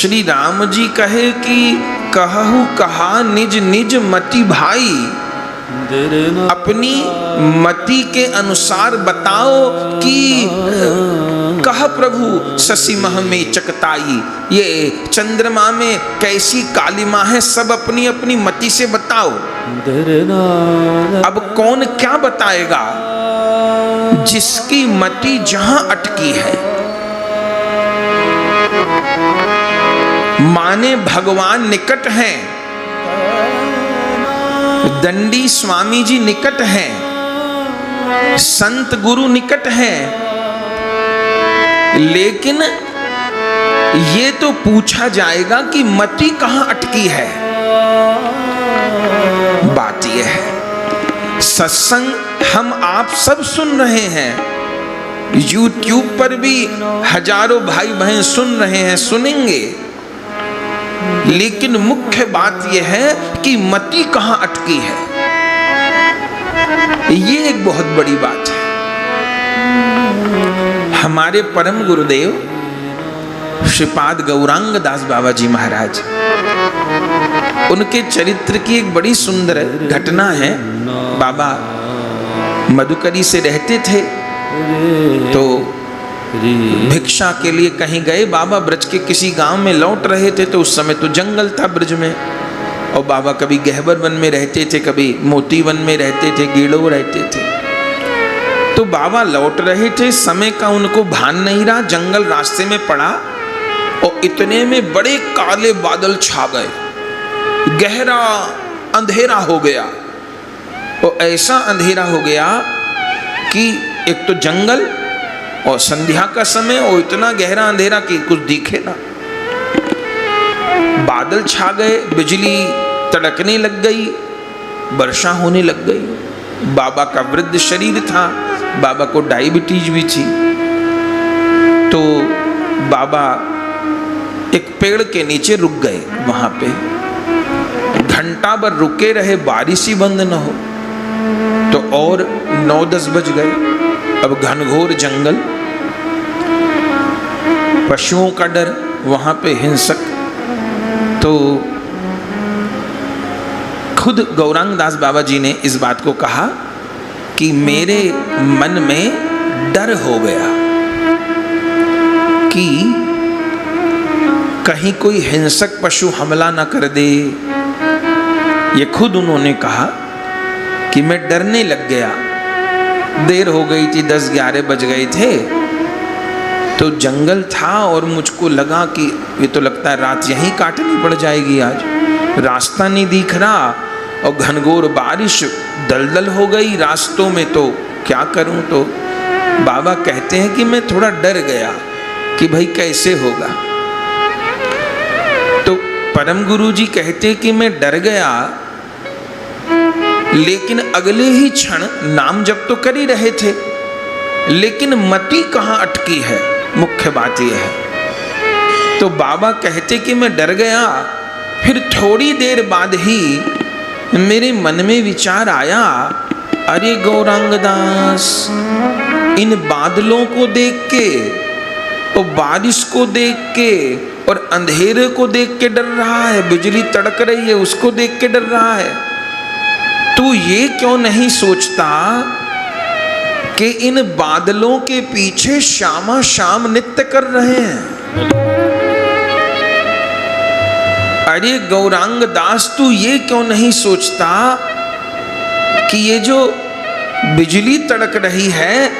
श्री राम जी कहे कि कहहु कहा निज निज मति भाई, अपनी मति के अनुसार बताओ कि कह प्रभु शशि मह में चकताई, ये चंद्रमा में कैसी कालिमा है, सब अपनी अपनी मति से बताओ। अब कौन क्या बताएगा, जिसकी मति जहां अटकी है। माने भगवान निकट हैं, दंडी स्वामी जी निकट हैं, संत गुरु निकट हैं, लेकिन ये तो पूछा जाएगा कि मति कहां अटकी है। बात यह है, सत्संग हम आप सब सुन रहे हैं, YouTube पर भी हजारों भाई बहन सुन रहे हैं, सुनेंगे, लेकिन मुख्य बात यह है कि मति कहां अटकी है। ये एक बहुत बड़ी बात है। हमारे परम गुरुदेव श्रीपाद गौरांग दास बाबा जी महाराज, उनके चरित्र की एक बड़ी सुंदर घटना है। बाबा मधुकरी से रहते थे, तो भिक्षा के लिए कहीं गए। बाबा ब्रज के किसी गांव में लौट रहे थे, तो उस समय तो जंगल था ब्रज में, और बाबा कभी गहबर वन में रहते थे, कभी मोती वन में रहते थे, गीड़ो रहते थे। तो बाबा लौट रहे थे, समय का उनको भान नहीं रहा, जंगल रास्ते में पड़ा, और इतने में बड़े काले बादल छा गए, गहरा अंधेरा हो गया। और ऐसा अंधेरा हो गया कि एक तो जंगल और संध्या का समय, और इतना गहरा अंधेरा कि कुछ दिखे ना। बादल छा गए, बिजली तड़कने लग गई, वर्षा होने लग गई। बाबा का वृद्ध शरीर था, बाबा को डायबिटीज भी थी। तो बाबा एक पेड़ के नीचे रुक गए, वहां पे घंटा भर रुके रहे, बारिश ही बंद न हो। तो और 9-10 बज गए। अब घनघोर जंगल, पशुओं का डर, वहां पे हिंसक। तो खुद गौरांग दास बाबा जी ने इस बात को कहा कि मेरे मन में डर हो गया कि कहीं कोई हिंसक पशु हमला ना कर दे। ये खुद उन्होंने कहा कि मैं डरने लग गया। देर हो गई थी, 10-11 बज गए थे, तो जंगल था और मुझको लगा कि ये तो लगता है रात यहीं काटनी पड़ जाएगी आज, रास्ता नहीं दिख रहा, और घनघोर बारिश दलदल हो गई रास्तों में, तो क्या करूं। तो बाबा कहते हैं कि मैं थोड़ा डर गया कि भाई कैसे होगा। तो परम गुरु जी कहते हैं कि मैं डर गया, लेकिन अगले ही क्षण नाम जप तो कर ही रहे थे, लेकिन मति कहां अटकी है, मुख्य बात यह है। तो बाबा कहते कि मैं डर गया, फिर थोड़ी देर बाद ही मेरे मन में विचार आया, अरे गौरांग दास, इन बादलों को देख के और बारिश को देख के और अंधेरे को देख के डर रहा है, बिजली तड़क रही है उसको देख के डर रहा है। तू ये क्यों नहीं सोचता कि इन बादलों के पीछे श्यामा श्याम नृत्य कर रहे हैं। अरे गौरांग दास, तू ये क्यों नहीं सोचता कि ये जो बिजली तड़क रही है,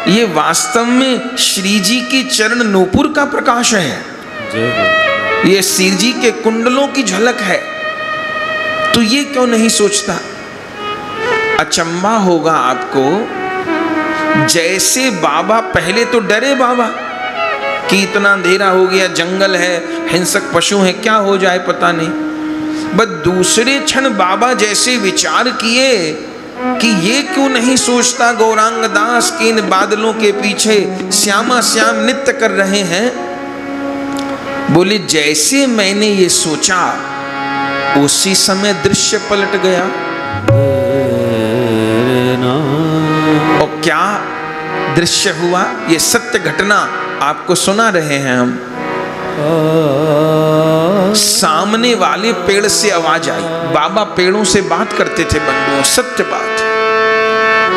ये वास्तव में श्री जी की चरण नूपुर का प्रकाश है, ये श्री जी के कुंडलों की झलक है। तू ये क्यों नहीं सोचता? अचंबा होगा आपको, जैसे बाबा पहले तो डरे बाबा कि इतना अंधेरा हो गया, जंगल है, हिंसक पशु हैं, क्या हो जाए पता नहीं। बस दूसरे क्षण बाबा जैसे विचार किए कि ये क्यों नहीं सोचता गौरांग दास कि इन बादलों के पीछे श्यामा श्याम नृत्य कर रहे हैं। बोले जैसे मैंने ये सोचा उसी समय दृश्य पलट गया। और क्या दृश्य हुआ, ये सत्य घटना आपको सुना रहे हैं हम। सामने वाले पेड़ से आवाज आई। बाबा पेड़ों से बात करते थे बंधुओं, सत्य बात।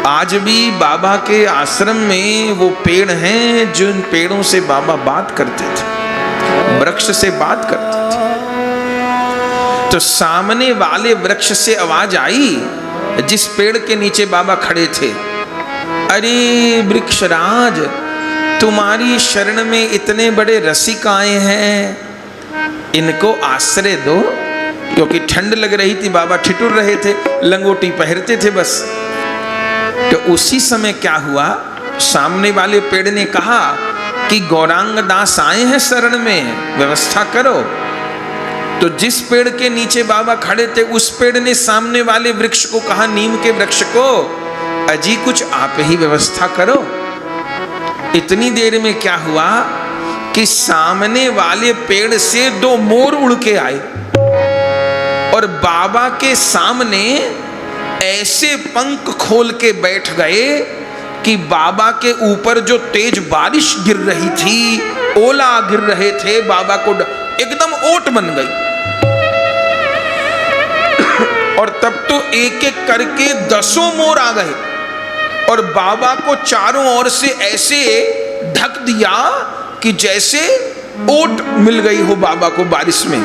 आज भी बाबा के आश्रम में वो पेड़ हैं जिन पेड़ों से बाबा बात करते थे, वृक्ष से बात करते थे। तो सामने वाले वृक्ष से आवाज आई, जिस पेड़ के नीचे बाबा खड़े थे, अरे वृक्षराज, तुम्हारी शरण में इतने बड़े रसिक आए हैं, इनको आश्रय दो। क्योंकि ठंड लग रही थी, बाबा ठिठुर रहे थे, लंगोटी पहनते थे बस। तो उसी समय क्या हुआ, सामने वाले पेड़ ने कहा कि गौरांग दास आए हैं शरण में, व्यवस्था करो। तो जिस पेड़ के नीचे बाबा खड़े थे, उस पेड़ ने सामने वाले वृक्ष को कहा, नीम के वृक्ष को, अजी कुछ आप ही व्यवस्था करो। इतनी देर में क्या हुआ कि सामने वाले पेड़ से 2 मोर उड़ के आए और बाबा के सामने ऐसे पंख खोल के बैठ गए कि बाबा के ऊपर जो तेज बारिश गिर रही थी, ओला गिर रहे थे, बाबा को एकदम ओट बन गई। और तब तो एक एक करके 10 मोर आ गए और बाबा को चारों ओर से ऐसे ढक दिया कि जैसे ओट मिल गई हो बाबा को बारिश में।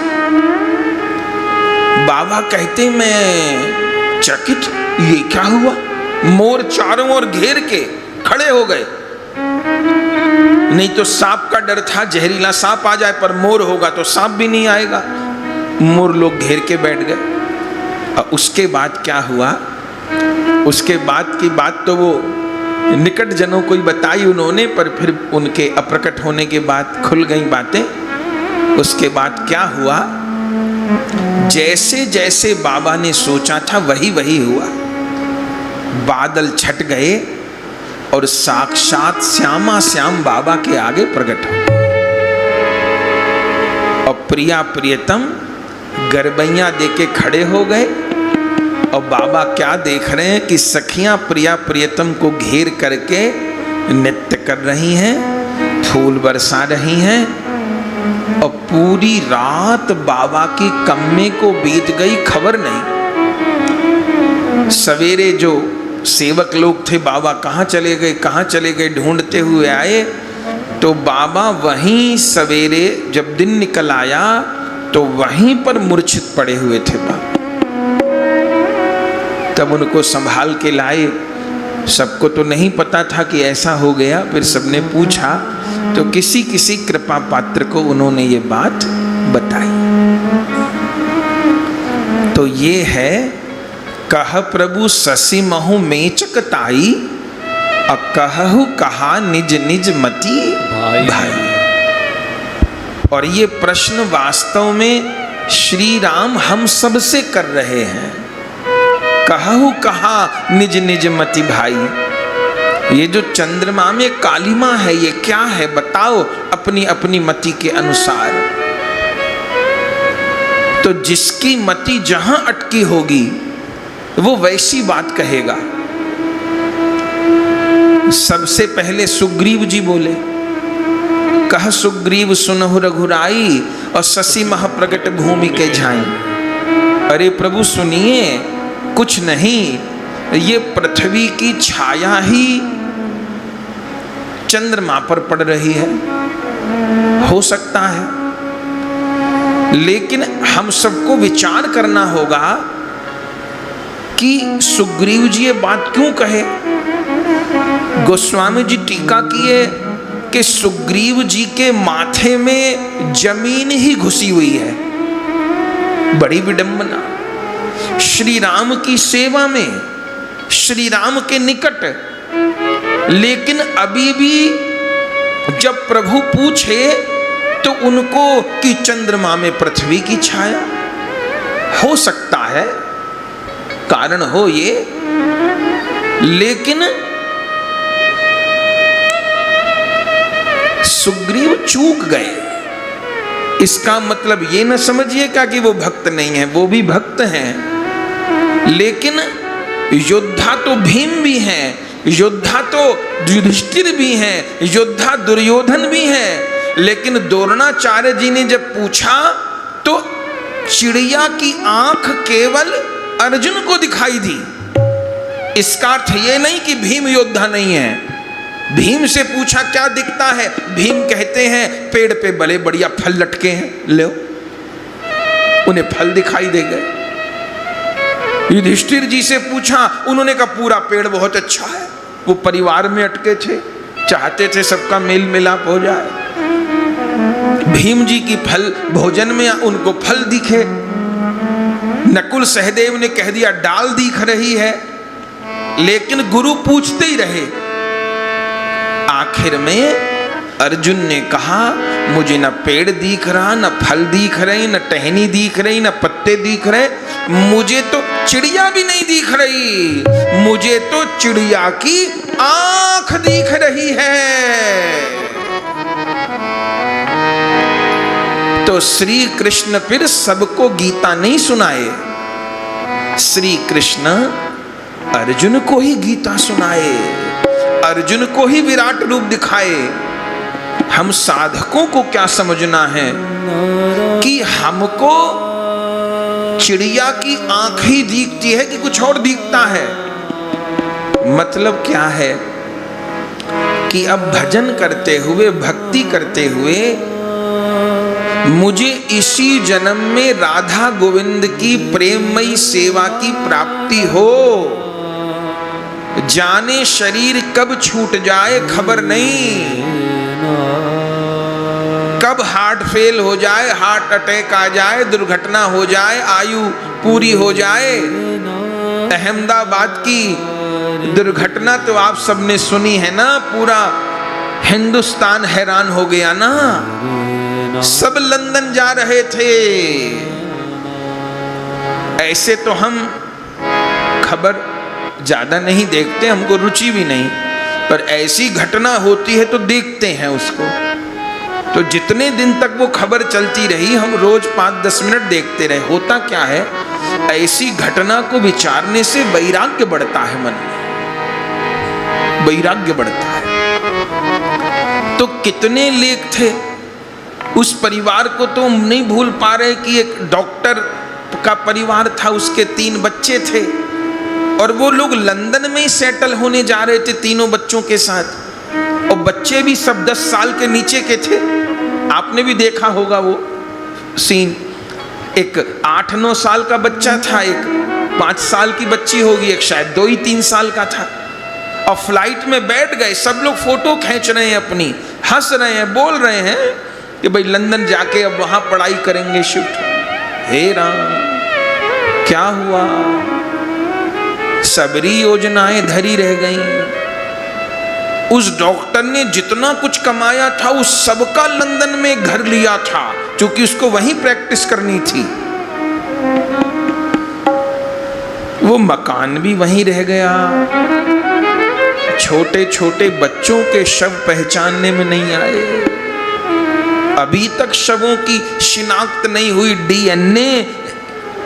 बाबा कहते, मैं चकित, ये क्या हुआ? मोर चारों ओर घेर के खड़े हो गए। नहीं तो सांप का डर था, जहरीला सांप आ जाए, पर मोर होगा तो सांप भी नहीं आएगा। मोर लोग घेर के बैठ गए। और उसके बाद क्या हुआ, उसके बाद की बात तो वो निकट जनों को ही बताई उन्होंने, पर फिर उनके अप्रकट होने के बाद खुल गई बातें। उसके बाद क्या हुआ, जैसे जैसे बाबा ने सोचा था वही वही हुआ। बादल छट गए और साक्षात श्यामा श्याम बाबा के आगे प्रकट हो। और प्रिया प्रियतम गरबैया देके खड़े हो गए। और बाबा क्या देख रहे हैं कि सखियां प्रिया प्रियतम को घेर करके नृत्य कर रही हैं, फूल बरसा रही हैं। और पूरी रात बाबा की कम्मे को बीत गई, खबर नहीं। सवेरे जो सेवक लोग थे, बाबा कहाँ चले गए कहाँ चले गए ढूंढते हुए आए, तो बाबा वहीं सवेरे जब दिन निकल आया तो वहीं पर मूर्छित पड़े हुए थे बाबा। तब उनको संभाल के लाए। सबको तो नहीं पता था कि ऐसा हो गया, फिर सबने पूछा तो किसी किसी कृपा पात्र को उन्होंने ये बात बताई। तो ये है, कह प्रभु शशि महु मेचक ताई, कहु कहा निज निज मति भाई। और ये प्रश्न वास्तव में श्री राम हम सब से कर रहे हैं। कहु कहा निज निज मति भाई। ये जो चंद्रमा में कालिमा है, ये क्या है बताओ, अपनी अपनी मति के अनुसार। तो जिसकी मति जहां अटकी होगी वो वैसी बात कहेगा। सबसे पहले सुग्रीव जी बोले, कह सुग्रीव सुनहु रघुराई, और शशि मह प्रगट भूमि के झाई। अरे प्रभु सुनिए, कुछ नहीं, ये पृथ्वी की छाया ही चंद्रमा पर पड़ रही है, हो सकता है। लेकिन हम सबको विचार करना होगा कि सुग्रीव जी ये बात क्यों कहे। गोस्वामी जी टीका किए कि सुग्रीव जी के माथे में जमीन ही घुसी हुई है। बड़ी विडंबना, श्री राम की सेवा में, श्री राम के निकट। लेकिन अभी भी जब प्रभु पूछे तो उनको कि चंद्रमा में पृथ्वी की छाया, हो सकता है कारण हो ये। लेकिन सुग्रीव चूक गए, इसका मतलब ये न समझिए क्या कि वो भक्त नहीं है, वो भी भक्त हैं। लेकिन योद्धा तो भीम भी हैं, योद्धा तो युधिष्ठिर भी हैं, योद्धा दुर्योधन भी हैं। लेकिन द्रोणाचार्य जी ने जब पूछा तो चिड़िया की आंख केवल अर्जुन को दिखाई दी। इसका अर्थ यह नहीं कि भीम योद्धा नहीं है। भीम से पूछा क्या दिखता है, भीम कहते हैं पेड़ पे बड़े बढ़िया फल लटके हैं, लो उन्हें फल दिखाई दे गए। युधिष्ठिर जी से पूछा, उन्होंने कहा पूरा पेड़ बहुत अच्छा है। वो परिवार में अटके थे, चाहते थे सबका मेल मिलाप हो जाए। भीम जी की फल भोजन में उनको फल दिखे। नकुल सहदेव ने कह दिया डाल दिख रही है, लेकिन गुरु पूछते ही रहे। आखिर में अर्जुन ने कहा मुझे न पेड़ दिख रहा, न फल दिख रहे, न टहनी दिख रही, न पत्ते दिख रहे, मुझे तो चिड़िया भी नहीं दिख रही, मुझे तो चिड़िया की आंख दिख रही है। तो श्री कृष्ण फिर सबको गीता नहीं सुनाए, श्री कृष्ण अर्जुन को ही गीता सुनाए, अर्जुन को ही विराट रूप दिखाए। हम साधकों को क्या समझना है कि हमको चिड़िया की आंख ही दिखती है कि कुछ और दिखता है। मतलब क्या है कि अब भजन करते हुए, भक्ति करते हुए मुझे इसी जन्म में राधा गोविंद की प्रेममयी सेवा की प्राप्ति हो। जाने शरीर कब छूट जाए खबर नहीं, कब हार्ट फेल हो जाए, हार्ट अटैक आ जाए, दुर्घटना हो जाए, आयु पूरी हो जाए। अहमदाबाद की दुर्घटना तो आप सबने सुनी है ना, पूरा हिंदुस्तान हैरान हो गया ना, सब लंदन जा रहे थे। ऐसे तो हम खबर ज्यादा नहीं देखते, हमको रुचि भी नहीं, पर ऐसी घटना होती है तो देखते हैं उसको। तो जितने दिन तक वो खबर चलती रही, हम रोज 5-10 मिनट देखते रहे। होता क्या है, ऐसी घटना को विचारने से वैराग्य बढ़ता है, मन में वैराग्य बढ़ता है। तो कितने लेख थे उस परिवार को तो हम नहीं भूल पा रहे कि एक डॉक्टर का परिवार था, उसके 3 बच्चे थे और वो लोग लंदन में ही सेटल होने जा रहे थे तीनों बच्चों के साथ, और बच्चे भी सब 10 साल के नीचे के थे। आपने भी देखा होगा वो सीन, एक 8-9 साल का बच्चा था, एक 5 साल की बच्ची होगी, एक शायद 2-3 साल का था, और फ्लाइट में बैठ गए। सब लोग फोटो खींच रहे हैं अपनी, हंस रहे हैं, बोल रहे हैं कि भाई लंदन जाके अब वहां पढ़ाई करेंगे शिफ्ट। हे राम, क्या हुआ, सबरी योजनाएं धरी रह गईं। उस डॉक्टर ने जितना कुछ कमाया था उस सबका लंदन में घर लिया था, क्योंकि उसको वहीं प्रैक्टिस करनी थी। वो मकान भी वहीं रह गया। छोटे छोटे बच्चों के शव पहचानने में नहीं आए, अभी तक शवों की शिनाख्त नहीं हुई। डीएनए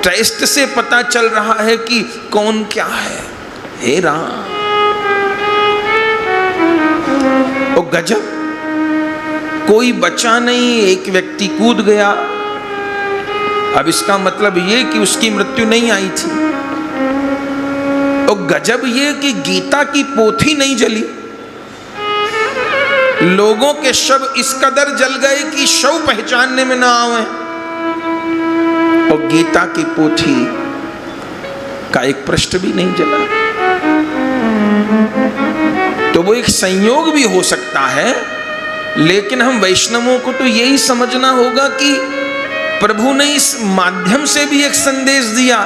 टेस्ट से पता चल रहा है कि कौन क्या है। हे राम, ओ गजब, कोई बचा नहीं, एक व्यक्ति कूद गया। अब इसका मतलब ये कि उसकी मृत्यु नहीं आई थी। और गजब ये कि गीता की पोथी नहीं जली। लोगों के शव इस कदर जल गए कि शव पहचानने में ना आवे, और गीता की पोथी का एक पृष्ठ भी नहीं जला। तो वो एक संयोग भी हो सकता है, लेकिन हम वैष्णवों को तो यही समझना होगा कि प्रभु ने इस माध्यम से भी एक संदेश दिया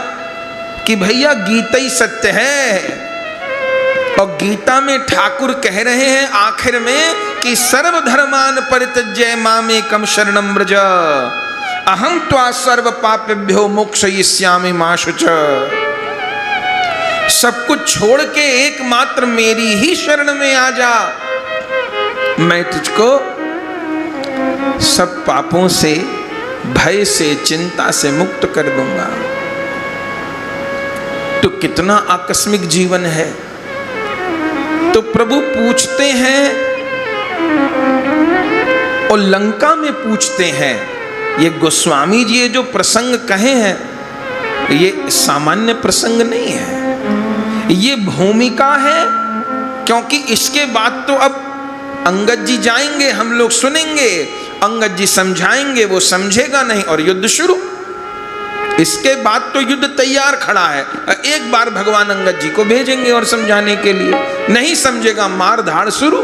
कि भैया गीता ही सत्य है। और गीता में ठाकुर कह रहे हैं आखिर में कि सर्वधर्मान परित्यज्य मामेकं शरणं व्रज, अहं त्वा सर्व पापेभ्यो मोक्षयिष्यामि मा शुचः। सब कुछ छोड़ के एकमात्र मेरी ही शरण में आ जा, मैं तुझको सब पापों से, भय से, चिंता से मुक्त कर दूंगा। तो कितना आकस्मिक जीवन है। तो प्रभु पूछते हैं और लंका में पूछते हैं ये गोस्वामी जी ये जो प्रसंग कहे हैं ये सामान्य प्रसंग नहीं है, ये भूमिका है। क्योंकि इसके बाद तो अब अंगद जी जाएंगे, हम लोग सुनेंगे, अंगद जी समझाएंगे, वो समझेगा नहीं और युद्ध शुरू। इसके बाद तो युद्ध तैयार खड़ा है। एक बार भगवान अंगद जी को भेजेंगे और समझाने के लिए, नहीं समझेगा मार धाड़ शुरू।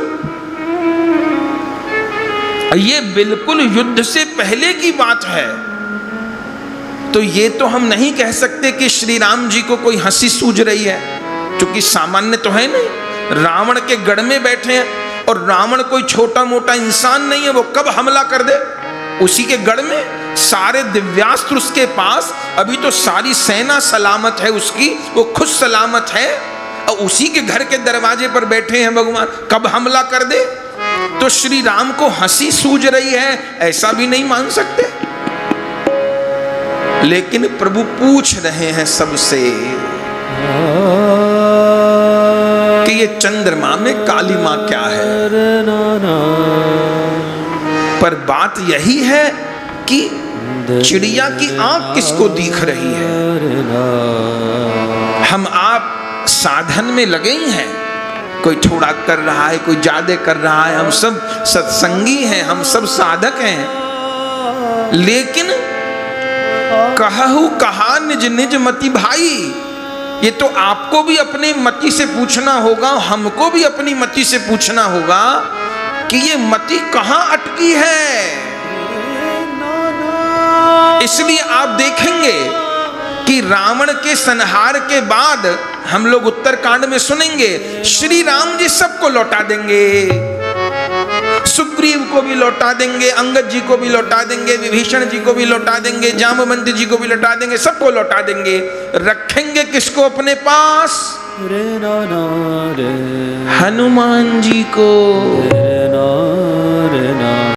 ये बिल्कुल युद्ध से पहले की बात है। तो ये तो हम नहीं कह सकते कि श्री राम जी को कोई हंसी सूझ रही है, क्योंकि सामान्य तो है नहीं। रावण के गढ़ में बैठे हैं और रावण कोई छोटा मोटा इंसान नहीं है, वो कब हमला कर दे। उसी के गढ़ में सारे दिव्यास्त्र उसके पास, अभी तो सारी सेना सलामत है उसकी, वो खुद सलामत है और उसी के घर के दरवाजे पर बैठे हैं भगवान, कब हमला कर दे। तो श्री राम को हंसी सूझ रही है ऐसा भी नहीं मान सकते। लेकिन प्रभु पूछ रहे हैं सबसे कि ये चंद्रमा में काली मां क्या है। पर बात यही है कि चिड़िया की आंख किसको दिख रही है। हम आप साधन में लगे ही हैं, कोई थोड़ा कर रहा है, कोई ज्यादा कर रहा है, हम सब सत्संगी हैं, हम सब साधक हैं। लेकिन कहू कहा निज निज मति भाई, ये तो आपको भी अपने मति से पूछना होगा, हमको भी अपनी मति से पूछना होगा कि ये मति कहां अटकी है। इसलिए आप देखेंगे कि रावण के संहार के बाद हम लोग उत्तरकांड में सुनेंगे श्री राम जी सबको लौटा देंगे, सुग्रीव को भी लौटा देंगे, अंगद जी को भी लौटा देंगे, विभीषण जी को भी लौटा देंगे, जामवंत जी को भी लौटा देंगे, सबको लौटा देंगे। रखेंगे किसको अपने पास? हनुमान जी को।